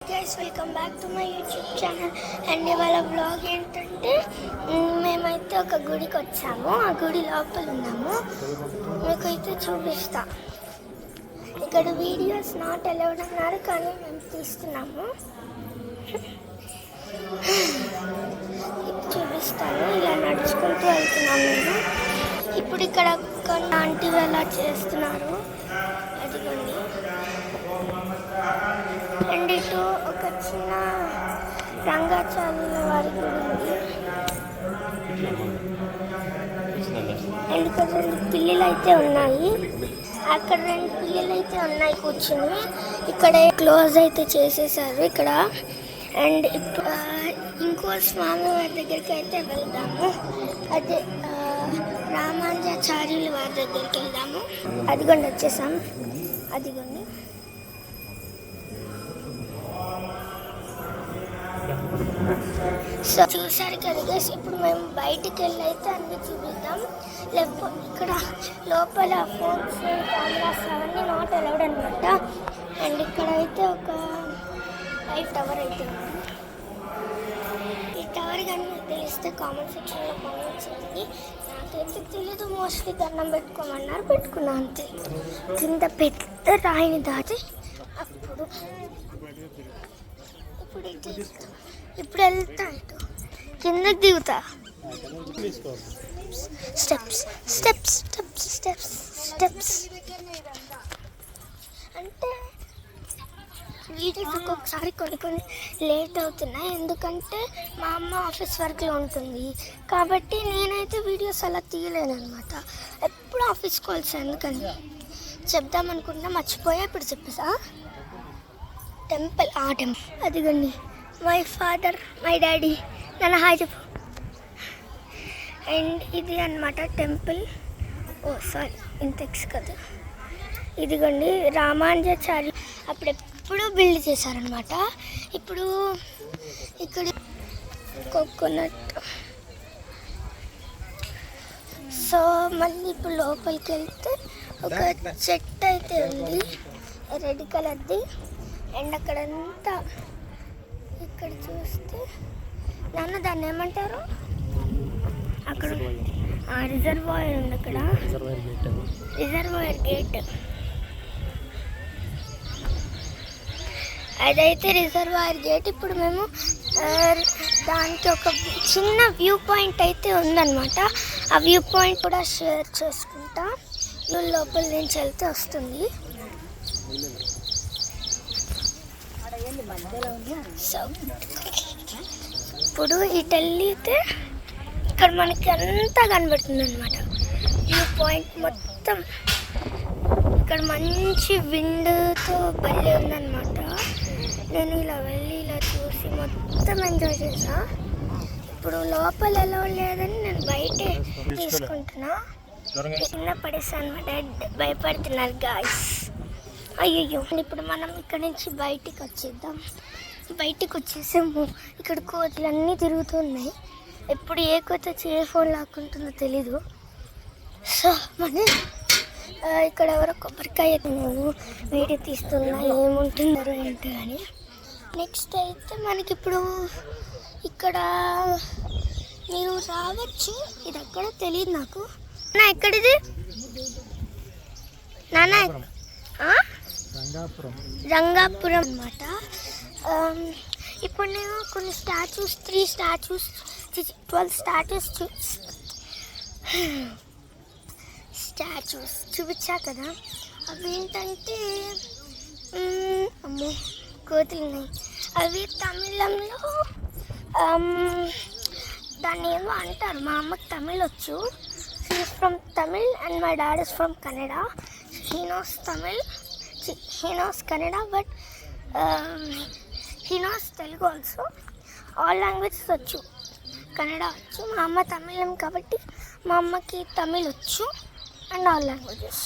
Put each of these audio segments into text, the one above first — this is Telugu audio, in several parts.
Guys welcome back to my YouTube channel. And ఇవాళ బ్లాగ్ ఏంటంటే మేమైతే ఒక గుడికి వచ్చాము. ఆ గుడి లోపల ఉన్నాము. మీకైతే చూపిస్తా. ఇక్కడ వీడియోస్ నాట్ అలౌడ్ అన్నారు కానీ మేము తీస్తున్నాము. చూపిస్తాను. ఇలా నడుచుకుంటూ వెళ్తున్నాము మేము. ఇప్పుడు ఇక్కడ కొన్ని ఆంటీలు అలా చేస్తున్నారు. అదిగోండి. అండ్ ఇటు ఒక చిన్న రంగాచార్యుల వారి గుడి ఉంది. అండ్ ఇక్కడ 2 పిల్లలు అయితే ఉన్నాయి. అక్కడ 2 పిల్లలు అయితే ఉన్నాయి కూర్చుని. ఇక్కడ క్లోజ్ అయితే చేసేసారు ఇక్కడ. అండ్ ఇప్పుడు ఇంకో స్వామి వారి దగ్గరికి అయితే వెళ్దాము. అదే రామానుజాచార్యుల వారి దగ్గరికి వెళ్దాము. అదిగోండి వచ్చేసాం. అదిగోండి. సో చూసారు కదా గైస్. ఇప్పుడు మేము బయటికి వెళ్ళి అయితే అన్ని చూపిద్దాం. లేకపోతే ఇక్కడ లోపల ఫోన్స్ కెమెరాస్ అవన్నీ నాట్ అలౌడ్ అనమాట. అండ్ ఇక్కడ అయితే ఒక 5 టవర్ అయితే ఉంది. ఈ టవర్ కానీ మీకు తెలిస్తే కామెంట్ సెక్షన్లో కామెంట్ చేయండి. నాకైతే తెలీదు. మోస్ట్లీ దండం పెట్టుకోమన్నారు, పెట్టుకున్నా అంతే. కింద పెద్ద రాయిని దాటి అప్పుడు ఇప్పుడు వెళ్తా. ఇటు కిందకి దిగుతా. Steps steps steps steps steps అంటే వీడియోస్ ఒక్కొక్కసారి కొన్ని లేట్ అవుతున్నాయి. ఎందుకంటే మా అమ్మ ఆఫీస్ వర్క్లో ఉంటుంది కాబట్టి నేనైతే వీడియోస్ అలా తీయలేను అనమాట. ఎప్పుడు ఆఫీస్ కాల్స్ అందుకని చెప్దాం అనుకుంటున్నా, మర్చిపోయా. ఇప్పుడు చెప్పేసా. టెంపుల్ అదిగోండి. My father, my daddy. నన్ను హాయ్ చెప్పు. అండ్ ఇది అన్నమాట టెంపుల్. ఓ సారీ, ఇంతెక్స్ కదా. ఇదిగోండి రామానుజాచార్య అప్పుడెప్పుడు బిల్డ్ చేశారనమాట. ఇప్పుడు ఇక్కడ కోకోనట్. సో మళ్ళీ ఇప్పుడు లోపలికి వెళ్తే ఒక చెట్టు అయితే ఉంది రెడ్ కలర్ది. అండ్ అక్కడంతా ఇక్కడ చూస్తే నాన్న దాన్ని ఏమంటారు, అక్కడ రిజర్వాయర్ ఉంది. అక్కడ రిజర్వాయర్ గేట్. అదైతే రిజర్వాయర్ గేట్. ఇప్పుడు మేము దానికి ఒక చిన్న వ్యూ పాయింట్ అయితే ఉందన్నమాట. ఆ వ్యూ పాయింట్ కూడా షేర్ చేసుకుంటా. లోపల నుంచి వెళ్తే వస్తుంది. సో ఇప్పుడు ఇటు వెళ్తే ఇక్కడ మనకి అంతా కనబడుతుంది అనమాట వ్యూ పాయింట్ మొత్తం. ఇక్కడ మంచి విండ్తో భలే ఉందన్నమాట. నేను ఇలా వెళ్ళి ఇలా చూసి మొత్తం ఎంజాయ్ చేసా. ఇప్పుడు లోపల ఎలా లేదని నేను బయటే తీసుకుంటున్నా. చిన్న పడేసాను అనమాట. భయపడుతున్నారు గాయ్స్. అయ్యయ్యో. ఇప్పుడు మనం ఇక్కడ నుంచి బయటికి వచ్చేద్దాం. బయటికి వచ్చేసాము. ఇక్కడ కోతులన్నీ తిరుగుతున్నాయి. ఎప్పుడు ఏ కోత ఏ ఫోన్ లాక్కుంటుందో తెలీదు. సో మన ఇక్కడ ఎవరో కొబ్బరికాయ నేను వీడియో తీస్తున్నా, ఏముంటున్నారో ఏంటో అని. నెక్స్ట్ అయితే మనకి ఇప్పుడు ఇక్కడ మీరు రావచ్చు. ఇది ఎక్కడ తెలియదు నాకు. నా ఎక్కడిది నాన్న? రంగాపురం అన్నమాట. ఇప్పుడు నేను కొన్ని స్టాచ్యూస్ 3 స్టాచ్యూస్ 12 స్టాచ్యూస్ చూపించా కదా. అవి ఏంటంటే అమ్మో కోతులు ఉన్నాయి. అవి తమిళంలో దాన్ని ఏమో అంటారు. మా అమ్మకి తమిళ్ వచ్చు. She is from Tamil and my dad is from Canada. He knows Tamil, he knows Kannada, but he knows Telugu also. All languages వచ్చు. కన్నడ వచ్చు. మా అమ్మ తమిళం కాబట్టి మా అమ్మకి తమిళ్ వచ్చు అండ్ ఆల్ లాంగ్వేజెస్.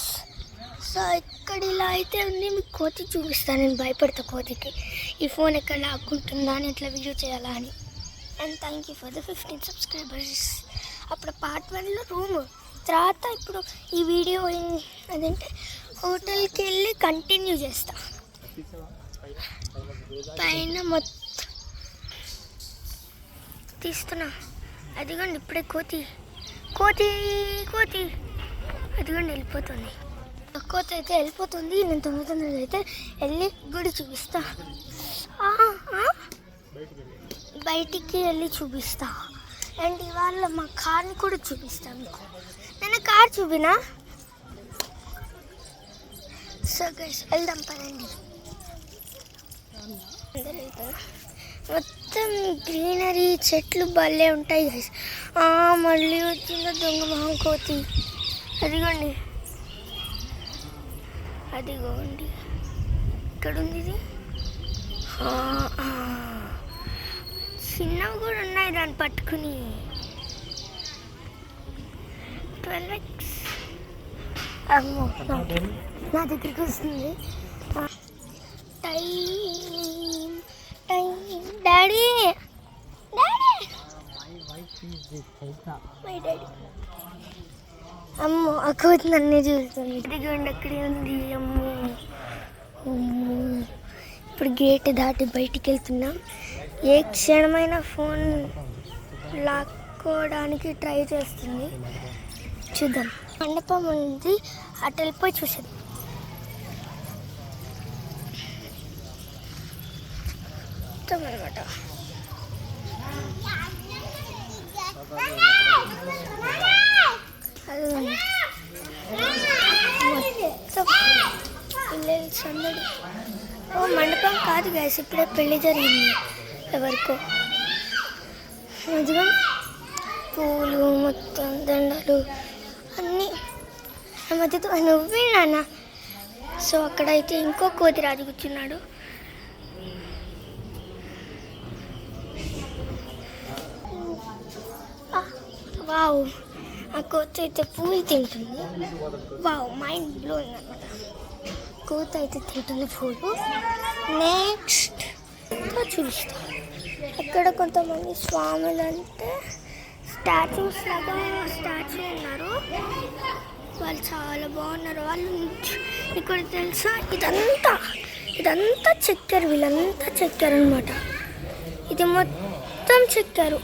సో ఇక్కడ ఇలా అయితే ఉంది. మీకు కోతి చూపిస్తాను. నేను భయపడతా కోతికి. ఈ ఫోన్ ఎక్కడ లాక్కుంటుందా అని ఇట్లా వీడియో చేయాలా అని. And thank you for the 15 subscribers. అప్పుడు పార్ట్ 1లో రూమ్ తర్వాత ఇప్పుడు ఈ వీడియో అదంటే హోటల్కి వెళ్ళి కంటిన్యూ చేస్తా. పైన మొత్తం తీస్తున్నా. అదిగోండి ఇప్పుడే కోతి కోతి కోతి అదిగోండి వెళ్ళిపోతుంది. కోతి అయితే వెళ్ళిపోతుంది. నేను తొందరగా అయితే వెళ్ళి గుడి చూపిస్తా. బయటికి వెళ్ళి చూపిస్తా. అండ్ ఇవాళ మా కార్ని కూడా చూపిస్తాను మీకు. నేను కార్ చూపినా. సో గైస్ వెళ్దాం పదండి. మొత్తం గ్రీనరీ చెట్లు భలే ఉంటాయి గైస్. మళ్ళీ వచ్చిందో దొంగ మొహం కోతి. అదిగోండి అదిగోండి ఇక్కడ ఉంది ఇది. చిన్నవి కూడా ఉన్నాయి దాన్ని పట్టుకుని. 12x అమ్మో నా దగ్గరికి వస్తుంది. Daddy my daddy. అమ్మో ఆ కోతి నన్నే చూస్తుంది. ఇదిగోండి అక్కడే ఉంది. అమ్మో ఇప్పుడు గేట్ దాటి బయటికి వెళ్తున్నాం. ఏ క్షణమైన ఫోన్ లాక్కోవడానికి ట్రై చేస్తుంది. చూద్దాం. మండపం ఉంది, అటు వెళ్ళిపోయి చూసేది. అనమాట అది మొత్తం పిల్లలు సందడి. మండపం కాదు గైస్, ఇప్పుడే పెళ్ళి జరిగింది ఎవరికో. అదిగా పూలు మొత్తం దండలు అన్నీ మధ్యతో నువ్వే నాన్న. సో అక్కడైతే ఇంకో కోతి రాజు కూర్చున్నాడు. వావ్ ఆ కోతి అయితే పూలు తింటుంది. వావ్ మైండ్ బ్లోయింగ్ అనమాట. కోతి అయితే తింటుంది పూలు. నెక్స్ట్ చూపిస్తా. అక్కడ కొంతమంది స్వాములు అంటే స్టాచ్యూస్ లాగా స్టాచ్యూ ఉన్నారు. వాళ్ళు చాలా బాగున్నారు. వాళ్ళు ఇక్కడ తెలుసా ఇదంతా చెక్కారు. వీళ్ళంతా చెక్కారు అనమాట. ఇది మొత్తం చెక్కారు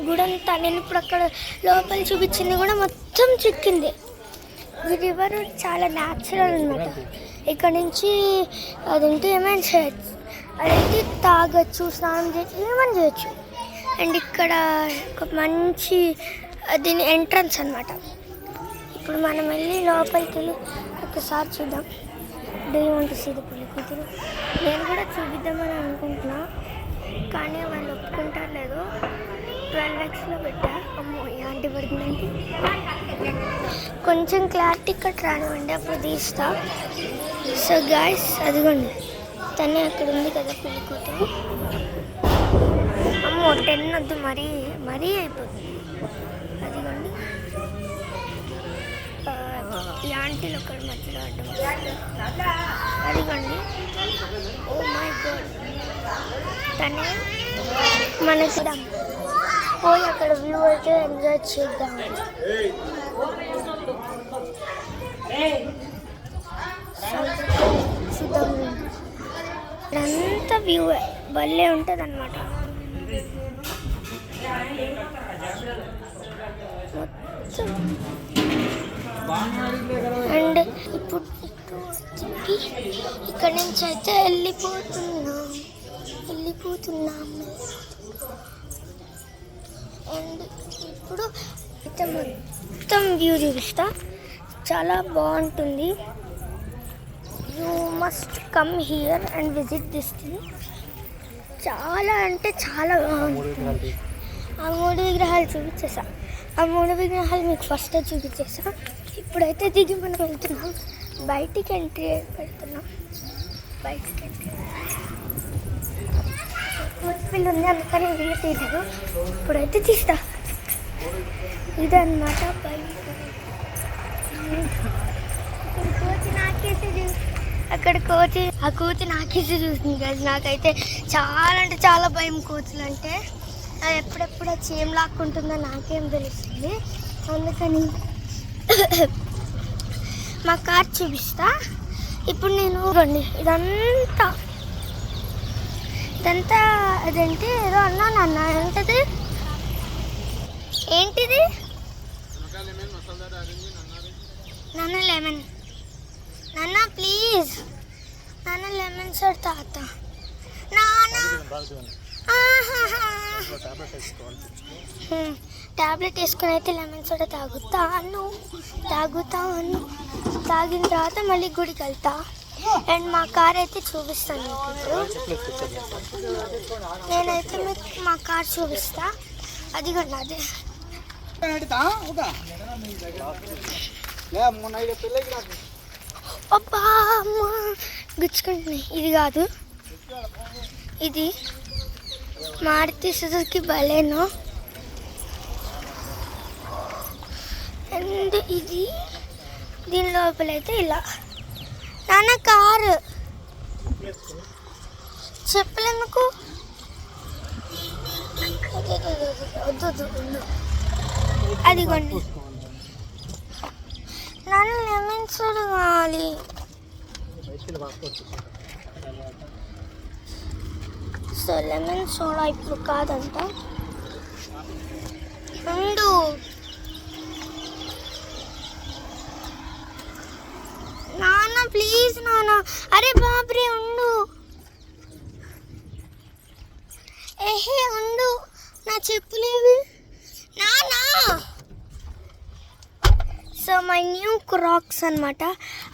గుడంతా. నేను ఇప్పుడు అక్కడ లోపల చూపించింది కూడా మొత్తం చెక్కింది. ఈ రివర్ చాలా న్యాచురల్ అనమాట. ఇక్కడ నుంచి అదేంటి ఏమైనా చేయొచ్చు, అదేంటి తాగొచ్చు, స్నానం చేయొచ్చు, ఏమైనా చేయొచ్చు. అండ్ ఇక్కడ ఒక మంచి దీని ఎంట్రన్స్ అనమాట. ఇప్పుడు మనం వెళ్ళి లోపలికి వెళ్ళి ఒకసారి చూద్దాం. డేమంటే సీద పెళ్ళి కూతురు నేను కూడా చూపిద్దామని అనుకుంటున్నా, కానీ వాళ్ళు ఒప్పుకుంటారు లేదు. 12xలో పెట్టా. అమ్మో యాంటీ పడుతుందండి. కొంచెం క్లారిటీ ఇక్కడ రానివ్వండి, అప్పుడు తీస్తా. సో గాయ్స్ అదిగోండి తనే అక్కడ ఉంది కదా పెళ్ళి కూతురు. అమ్మో 10 వద్దు, మరీ అయిపోతుంది. అదిగోండి ఈ ఆంటీలు ఒకటి మధ్యలో అడ్డం. అదిగోండి ఓ మై గాడ్ తనే మనకి పోయి అక్కడ వ్యూ అయితే ఎంజాయ్ చేద్దాం. చూద్దాం. ఇదంతా వ్యూ భలే ఉంటుంది అన్నమాట. మొత్తం అండ్ ఇప్పుడు ఇక్కడ నుంచి అయితే వెళ్ళిపోతున్నాం. అండ్ ఇప్పుడు అయితే మొత్తం వ్యూ చూపిస్తా. చాలా బాగుంటుంది. You must come here and visit this thing. చాలా అంటే చాలా బాగుంటుంది. ఆ 3 విగ్రహాలు చూపించేసా. ఆ 3 విగ్రహాలు మీకు ఫస్ట్ చూపించేసా. ఇప్పుడైతే దిగి మనం వెళ్తున్నాం. బయటికి ఎంట్రీ పెడుతున్నాం. బయటికి ఎంట్రీ పిల్లి ఉంది, అందుకని వీళ్ళు తీయలేదు. ఇప్పుడైతే తీస్తా. ఇదన్నమాట బయట. కోతి నాకేసి ఆ కోతి నాకేసి చూస్తుంది కదా. నాకైతే చాలా అంటే చాలా భయం కోతులు అంటే. అది ఎప్పుడెప్పుడు అది ఏం లాక్కుంటుందో నాకేం తెలుస్తుంది. అందుకని మా కార్ చూపిస్తా. ఇప్పుడు నేను ఇదంతా ఇదంతా అదేంటి ఏదో అన్నా నాన్న ఏంటది ఏంటిది నాన్న లెమన్ నాన్న ప్లీజ్ నాన్న లెమన్ సార్ తాత నాన్న ట్యాబ్లెట్ వేసుకొని అయితే లెమన్ సోడా తాగుతాను తాగిన తర్వాత మళ్ళీ గుడికి వెళ్తా అండ్ మా కార్ అయితే చూపిస్తాను మీకు నేనైతే మీకు మా కార్ చూపిస్తా అది కూడా అదే అబ్బా అమ్మ గుచ్చుకుంటున్నాయి ఇది కాదు ఇది మారుతి సుజుకి బలేనో అండ్ ఇది దీని లోపలైతే ఇలా నాన్న కారు చెప్పలేందుకు వద్దు అదిగోండి నాన్న లెమన్ సోడా కావాలి సో లెమన్ సోడా ఇప్పుడు కాదంట ఉండు నాన్న ప్లీజ్ నాన్న అరే బాబ్రే ఉండు ఏహే ఉండు నా చెప్పులేవి నానా సో మై న్యూ క్రాక్స్ అనమాట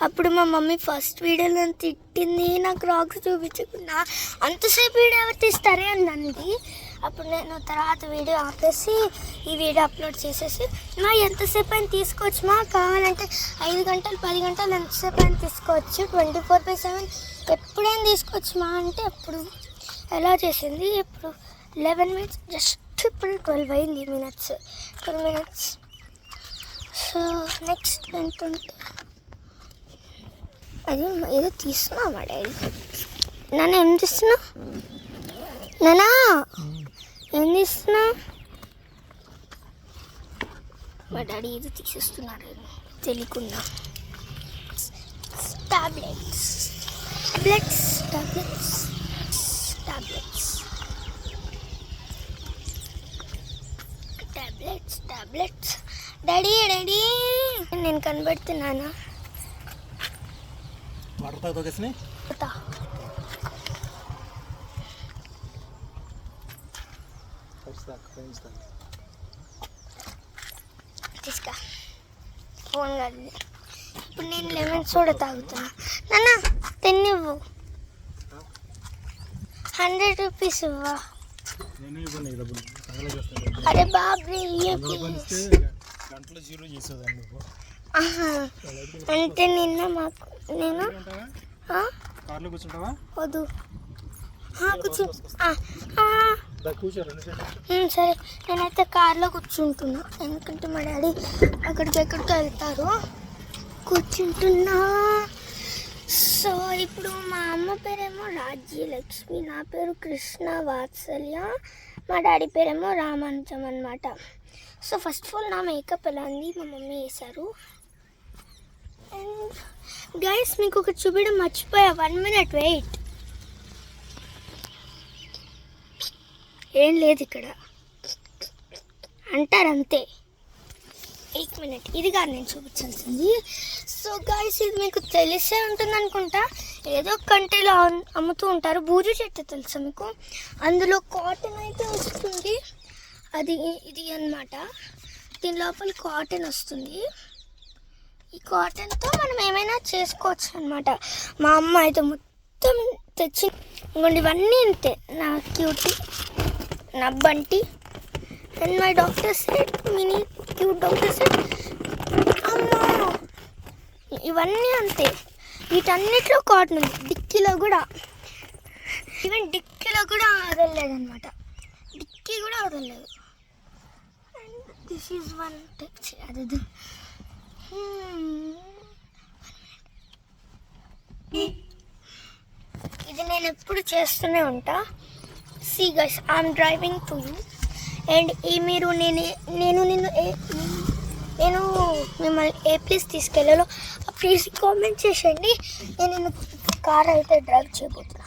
అప్పుడు మా మమ్మీ ఫస్ట్ వీడియోలో తిట్టింది నా క్రాక్స్ చూపించకుండా అంతసేపు వీడియో ఎవరు తీస్తారే అన్నది అప్పుడు నేను తర్వాత వీడియో ఆపేసి ఈ వీడియో అప్లోడ్ చేసేసి మా ఎంతసేపు అయినా తీసుకోవచ్చు మా కావాలంటే 5 గంటలు 10 గంటలు ఎంతసేపు అయినా తీసుకోవచ్చు 24/7 ఎప్పుడైనా తీసుకోవచ్చు మా అంటే అప్పుడు ఎలా చేసింది ఇప్పుడు 11 minutes జస్ట్ ఇప్పుడు 12 అయింది మినిట్స్ 12 minutes సో నెక్స్ట్ ఏంటంటే అది ఏదో తీస్తున్నా మా డాడీ నాన్న ఏం తీస్తున్నా నానా ఏం తీస్తున్నా మా డాడీ ఏదో తీసేస్తున్నారు తెలియకుండా టాబ్లెట్స్ డాడీ నేను కనబడుతున్నానా తీసుకా ఫోన్ కాదు ఇప్పుడు నేను లెమన్ సోడా తాగుతున్నా నాన్న తిన్నివ్వు 100 రూపీస్ ఇవ్వా అరే బాబ్రీ అంటే నిన్న మాకు నేను వద్దు సరే నేనైతే కార్లో కూర్చుంటున్నా ఎందుకంటే మా డాడీ ఎక్కడికి వెళ్తారు కూర్చుంటున్నా సో ఇప్పుడు మా అమ్మ పేరేమో రాజ్యలక్ష్మి నా పేరు కృష్ణ వాత్సల్య మా డాడీ పేరేమో రామానుజం అనమాట సో ఫస్ట్ ఆఫ్ ఆల్ నా మేకప్ ఎలా ఉంది మా మమ్మీ వేశారు అండ్ గైస్ మీకు ఒకటి చూపించడం మర్చిపోయా 1 minute వెయిట్ ఏం లేదు ఇక్కడ అంటారు అంతే 1 minute ఇది కాదు నేను చూపించాల్సింది సో గైస్ ఇది మీకు తెలిసే ఉంటుంది అనుకుంటా ఏదో కంట్రీలో అమ్ముతూ ఉంటారు బూజు చెట్టు తెలుసా మీకు అందులో కాటన్ అయితే వస్తుంది అది ఇది అన్నమాట దీని లోపల కాటన్ వస్తుంది ఈ కాటన్తో మనం ఏమైనా చేసుకోవచ్చు అనమాట మా అమ్మ అయితే మొత్తం తెచ్చి ఇంకోండి ఇవన్నీ అంతే నా క్యూటీ నా Bunty and my doctor set mini cute doctor set అమ్మా ఇవన్నీ అంతే వీటన్నిటిలో కాటన్ ఉంది డిక్కీలో కూడా ఈవెన్ డిక్కీలో కూడా వదలలేదన్నమాట డిక్కీ కూడా వదలలేదు and this is one takes అది ఇది నేను ఎప్పుడు చేస్తూనే ఉంటా see guys I'm driving to you and ఈ మీరు నేను మిమ్మల్ని ఏ ప్లేస్ తీసుకెళ్ళాలో ఆ ప్లేస్ కామెంట్ చేసేయండి నేను కార్ అయితే డ్రైవ్ చేయబోతున్నా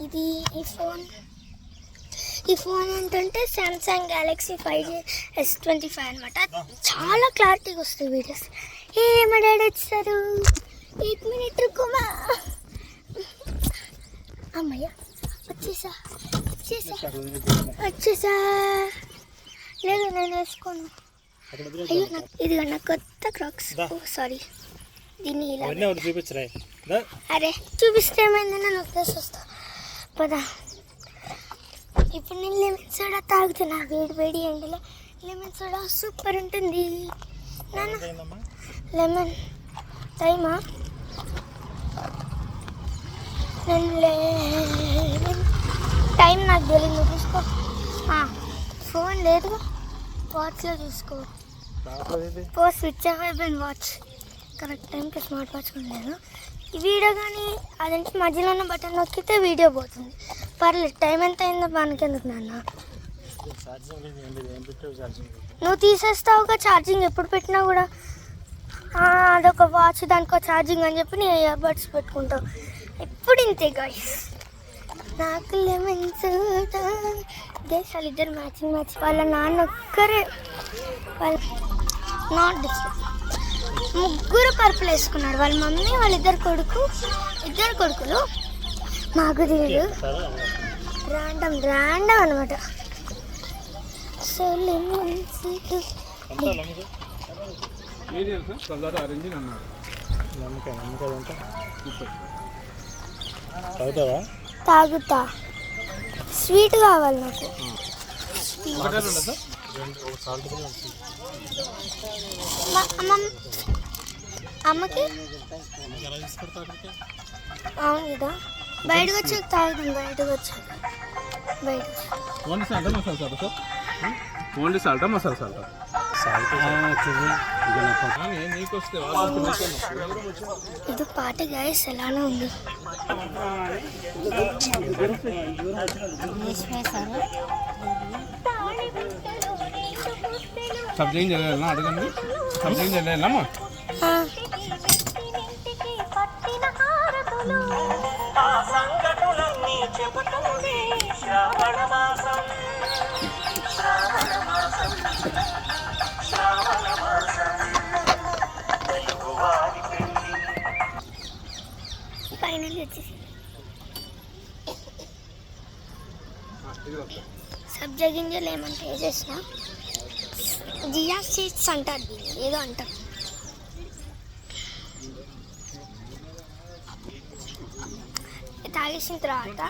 ఇది ఈ ఫోన్ ఏంటంటే సామ్సంగ్ గెలాక్సీ 5G S25 అనమాట. చాలా క్లారిటీగా వస్తుంది వీడియోస్. మా డాడీ వచ్చారు. 8 మినిట్ రుకుమా. అమ్మయ్య వచ్చేసా. లేదు నేను వేసుకోను. అయ్యో ఇది నా కొత్త క్రాక్స్. సారీ దీన్ని ఇలా అరే చూపిస్తే ఏమైంది, నేను వచ్చేసి వస్తా పదా. ఇప్పుడు నేను లెమన్ సోడా తాగుతున్నా వేడి ఎండలో. లెమన్ సోడా సూపర్ ఉంటుంది నాన్న. లెమన్ టైమా టైం నాకు తెలియదు, నువ్వు చూసుకో. ఫోన్ లేదు, వాచ్లో చూసుకో. స్విచ్ ఆఫ్ అయిపోయింది వాచ్. కరెక్ట్ టైంకి స్మార్ట్ వాచ్ కూడా లేదు. ఈ వీడియో కానీ అదంటే మధ్యలో ఉన్న బటన్ నొక్కితే వీడియో పోతుంది. పర్లేదు, టైం ఎంత అయిందో మనకెందుకు నాన్న. నువ్వు తీసేస్తావుగా ఛార్జింగ్ ఎప్పుడు పెట్టినా కూడా. అదొక వాచ్, దానికో ఛార్జింగ్ అని చెప్పి నీ ఇయర్ బడ్స్ పెట్టుకుంటావు ఎప్పుడు ఇంతే గాయ్స్. నాకు లెమన్ సోడా గైస్. వాళ్ళిద్దరు మ్యాచింగ్. వాళ్ళ నాన్న ఒక్కరే, వాళ్ళ నాట్ డిఫరెంట్. ముగ్గురు పర్పుల్ వేసుకున్నారు. వాళ్ళ మమ్మీ, వాళ్ళిద్దరు కొడుకులు. మాకు తెలియదు, ర్యాండమ్ అనమాట. సో లెమన్ తాగుతా. స్వీట్ కావాలి నాకు. అమ్మకి అవును కదా. బయటకు వచ్చాక తాగుతాం. ఓన్లీ సాల్టా మసాలా సాల్టా? ఇది పాట గాయస్ ఎలానే ఉంది. సబ్జీ చేయాలన్నా అడగండి. సబ్జీ చేయాలమ్మా. ఫైనల్లీ వచ్చేసి సబ్జా గింజలు ఏమంటే వేసేసిన. జియా సీడ్స్ అంటారు, ఏదో అంటారు. తాగేసిన తర్వాత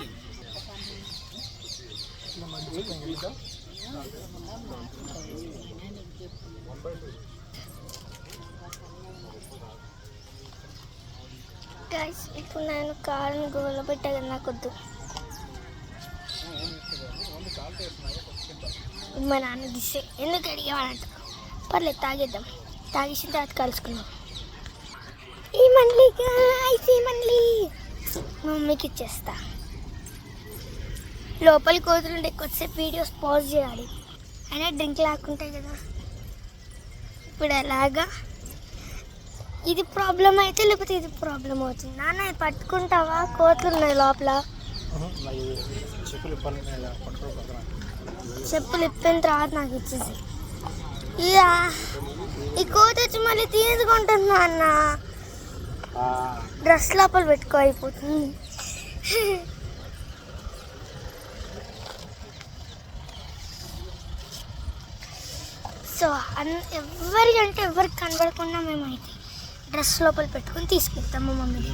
గైస్ ఇప్పుడు నేను కారుని గోల పెట్టా కదా, నాకు వద్దు. మా నాన్న దిస్తే ఎందుకు అడిగేవాడంట. పర్లేదు తాగేద్దాం. తాగేసిన తర్వాత కలుసుకుందాం. ఈ మండ్లీ మా మమ్మీకి ఇచ్చేస్తా. లోపలికి కోతులుంటే కొద్దిసేపు వీడియోస్ పాజ్ చేయాలి. అయినా డ్రింక్ లాక్కుంటాయి కదా. ఇప్పుడు ఎలాగా ఇది ప్రాబ్లం అయితే లేకపోతే ఇది ప్రాబ్లం అవుతుంది. నాన్న పట్టుకుంటావా? కోతులు ఉన్నాయి లోపల. చెప్పులు ఇప్పిన తర్వాత నాకు ఇచ్చేసి. ఈ కోత వచ్చి మళ్ళీ తీసుకుంటున్నా అన్న. డ్రెస్ లోపల పెట్టుకో అయిపోతుంది. సో ఎవరికి కనబడకుండా మేమైతే డ్రెస్ లోపల పెట్టుకొని తీసుకెళ్తాం మా మమ్మీని.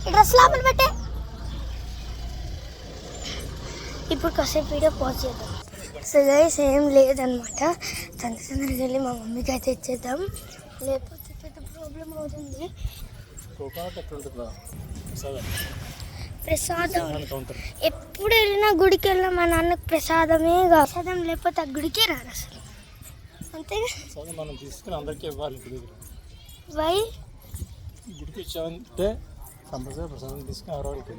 ఈ డ్రెస్ లోపల పెట్టే. ఇప్పుడు కాసేపు వీడియో పాజ్ చేద్దాం. సో గైస్ ఏం లేదనమాట. తొందరగా వెళ్ళి మా మమ్మీకి అయితే ఇచ్చేద్దాం, లేకపోతే పెద్ద ప్రాబ్లం అవుతుంది. ప్రసాదం ఎప్పుడు వెళ్ళినా గుడికి వెళ్ళినా మా నాన్నకు ప్రసాదమే కాదు. ప్రసాదం లేకపోతే ఆ గుడికే రారు అసలు. అంతేగా. వై గుడికి ఇచ్చామంటే కంపల్సరీ ప్రసాదం తీసుకుని ఎవరికి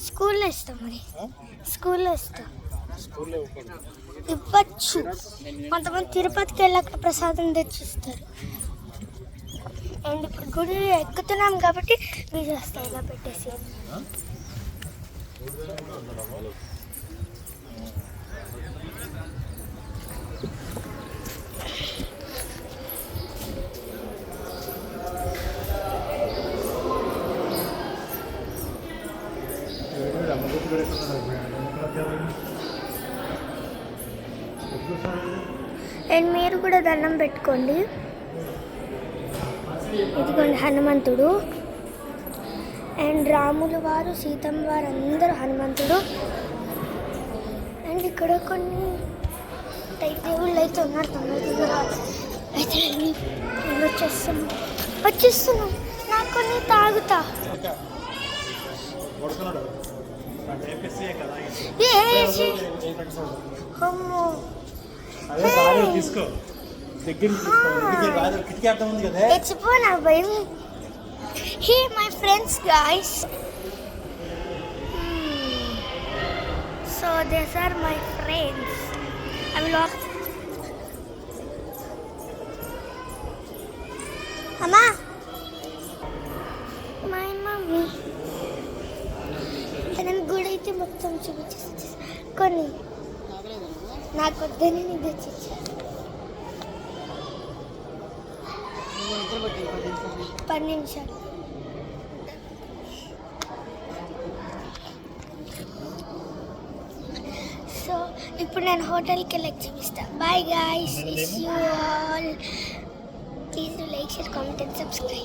స్కూల్లో ఇస్తాం. మరి స్కూల్లో ఇస్తాం. స్కూల్లో ఇవ్వచ్చు. కొంతమంది తిరుపతికి వెళ్ళి అక్కడ ప్రసాదం తెచ్చిస్తారు. అండ్ ఇప్పుడు గుడి ఎక్కుతున్నాం కాబట్టి వీడియో వస్తాయి ఇలా పెట్టేసి. అండ్ మీరు కూడా దండం పెట్టుకోండి. ఇదిగోండి హనుమంతుడు, అండ్ రాములు వారు, సీతమ్మ వారు అందరూ హనుమంతుడు. అండ్ ఇక్కడ కొన్ని దేవుళ్ళు అయితే ఉన్నారు. తొందరగా అయితే నేను వచ్చేస్తున్నాం. నాకు కొన్ని తాగుతా. అమ్మో తెచ్చిపో, నాకు భయం. Hey my friends guys, so these are my friends. I will walk. అమ్మా, మై మమ్మీ. నేను గుడి అయితే మొత్తం చూపించేసి కొన్ని నాకు వద్దని నీకు తెచ్చిచ్చా. 10 నిమిషాలు. సో ఇప్పుడు నేను హోటల్కి వెళ్ళి చూపిస్తా. Bye guys, see you all. Please like, share, comment and subscribe.